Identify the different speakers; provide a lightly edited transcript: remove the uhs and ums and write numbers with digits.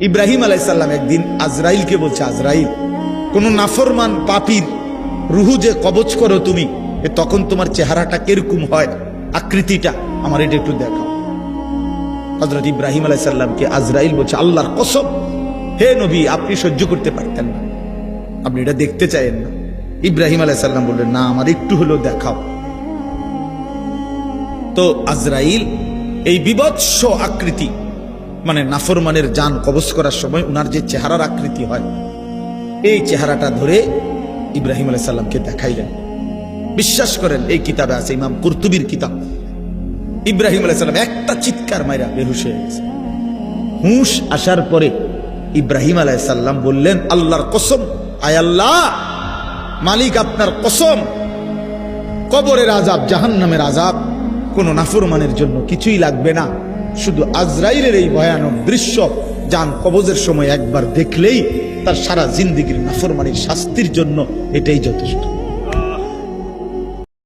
Speaker 1: ইব্রাহিম আলাইহিস সালাম একদিন আজরাইলকে বলছে, আজরাইল, কোন নাফরমান পাপীর রুহু যে কবজ করো তুমি, তখন তোমার চেহারাটা কিরকম হয়, আকৃতিটা আমার এটা একটু দেখাও। হযরত ইব্রাহিম আলাইহিস সালামকে আজরাইল বলছে, আল্লাহর কসম হে নবী, আপনি সহ্য করতে পারতেন না, আপনি এটা দেখতে চাইেন না। ইব্রাহিম আলাইহিস সালাম বললেন, না, আমার একটু হলেও দেখাও। তো আজরাইল এই বিভৎস আকৃতি, মানে নাফরমানের জান কবজ করার সময় উনার যে চেহারার আকৃতি হয়, এই চেহারাটা ধরে ইব্রাহিম আলাইহিস সালামকে দেখাইলেন। বিশ্বাস করেন, এই কিতাবে আছে, ইমাম কুরতুবীর কিতাব। ইব্রাহিম আলাইহিস সালাম একটা চিৎকার মাইরা বেহুশ হয়ে গেছে। হুঁশ আসার পরে ইব্রাহিম আলাইহিস সালাম বললেন, আল্লাহর কসম, আয় আল্লাহ, মালিক আপনার কসম, কবরের আযাব, জাহান্নামের আযাব কোন নাফরমানের জন্য কিছুই লাগবে না, শুধু আজরাইলের এই ভয়ানক দৃশ্য জান কবজের সময় একবার দেখলেই তার সারা জিন্দেগীর নাফরমানির শাস্তির জন্য এটাই যথেষ্ট।